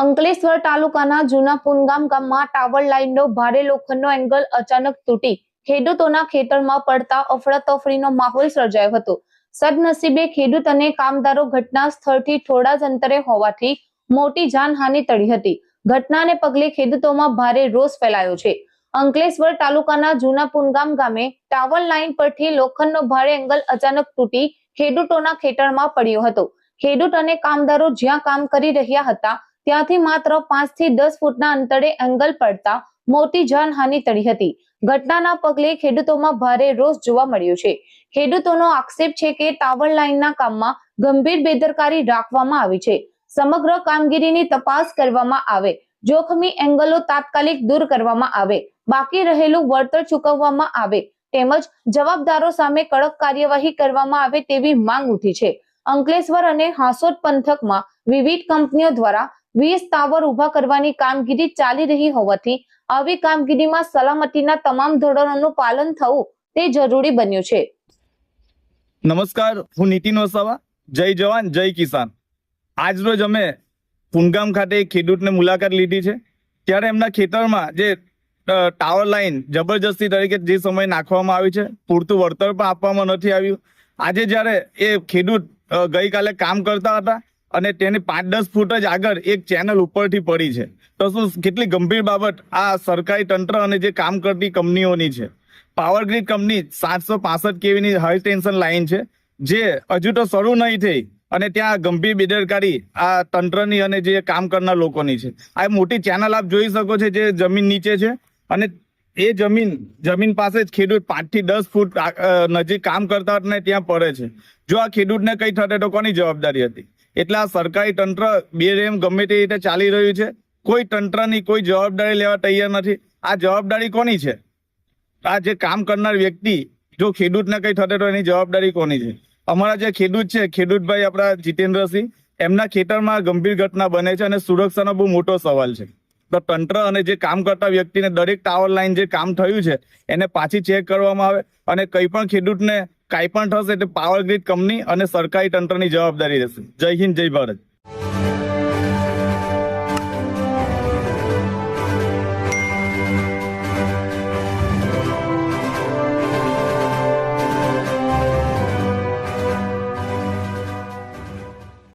અંકલેશ્વર તાલુકાના જૂના પુનગામ ગામમાં ટાવર લાઇનનો ભારે લોખંડનો એંગલ અચાનક તૂટી ખેડૂતોના ખેતરમાં પડતા અફડાતફડીનો માહોલ સર્જાયો હતો. સદનસીબે ખેડૂત અને કામદારો ઘટના સ્થળથી થોડા જ અંતરે હોવાથી મોટી જાનહાનિ ટળી હતી. ઘટનાને પગલે ખેડૂતોમાં ભારે રોષ ફેલાયો છે. અંકલેશ્વર તાલુકાના જૂના પુનગામ ગામે ટાવર લાઇન પરથી લોખંડનો ભારે એંગલ અચાનક તૂટી ખેડૂતોના ખેતરમાં પડ્યો હતો. ખેડૂત અને કામદારો જ્યાં કામ કરી રહ્યા હતા ત્યાંથી માત્ર 5 થી 10 ફૂટના અંતરે એંગલ પડતા મોટી જાનહાનિ ટળી હતી. ઘટનાના પગલે ખેડૂતોમાં ભારે રોષ જોવા મળ્યો છે. ખેડૂતોનો આક્ષેપ છે કે ટાવર લાઇનના કામમાં ગંભીર બેદરકારી રાખવામાં આવી છે. સમગ્ર કામગીરીની તપાસ કરવામાં આવે, જોખમી એંગલો તાત્કાલિક દૂર કરવામાં આવે, બાકી રહેલું વળતર ચૂકવવામાં આવે તેમજ જવાબદારો સામે કડક કાર્યવાહી કરવામાં આવે તેવી માંગ ઉઠી છે. અંકલેશ્વર અને હાંસોદ પંથકમાં વિવિધ કંપનીઓ દ્વારા 20 ટાવર ઉભા કરવાની કામગીરી ચાલી રહી હોવાથી આવી કામગીરીમાં સલામતીના તમામ ધોરણોનું પાલન થવું તે જરૂરી બન્યું છે. નમસ્કાર, હું નીતિન વસાવા. જય જવાન જય કિસાન. આજ રોજ અમે પુનગામ ખાતે એક ખેડૂતને મુલાકાત લીધી છે. ત્યારે એમના ખેતરમાં જે ટાવર લાઇન જબરજસ્તી તરીકે જે સમય નાખવામાં આવી છે, પૂરતું વળતર પણ આપવામાં નથી આવ્યું. આજે જ્યારે એ ખેડૂત ગઈકાલે કામ કરતા હતા અને તેની 5-10 ફૂટ જ આગળ એક ચેનલ ઉપરથી પડી છે, તો શું કેટલી ગંભીર બાબત આ સરકારી તંત્ર અને જે કામ કરતી કંપનીઓની છે. પાવર ગ્રીડ કંપની 765 કેવીની હાઈ ટેન્શન લાઇન છે, જે હજુ તો શરૂ નહીં થઈ અને ત્યાં ગંભીર બેદરકારી આ તંત્રની અને જે કામ કરનાર લોકોની છે. આ મોટી ચેનલ આપ જોઈ શકો છો જે જમીન નીચે છે અને એ જમીન પાસે જ ખેડૂત 5 થી 10 ફૂટ નજીક કામ કરતા હતા ને ત્યાં પડે છે. જો આ ખેડૂતને કઈ થશે તો કોની જવાબદારી હતી? એટલે આ સરકારી તંત્ર બેરેમ ગમે તે રીતે ચાલી રહ્યું છે. કોઈ તંત્રની કોઈ જવાબદારી લેવા તૈયાર નથી. આ જવાબદારી કોની છે? આ જે કામ કરનાર વ્યક્તિ, જો ખેડૂતને કઈ થશે તો એની જવાબદારી કોની છે? અમારા જે ખેડૂત છે, ખેડૂતભાઈ આપણા જીતેન્દ્રસિંહ, એમના ખેતરમાં ગંભીર ઘટના બને છે અને સુરક્ષાનો બહુ મોટો સવાલ છે. તો તંત્ર અને જે કામ કરતા વ્યક્તિને દરેક ટાવર લાઇન જે કામ થયું છે એને પાછી ચેક કરવામાં આવે અને કઈ પણ ખેડૂતને કાંઈ પણ થશે તો પાવર ગ્રીડ કંપની અને સરકારી તંત્રની જવાબદારી રહેશે. જય હિન્દ, જય ભારત.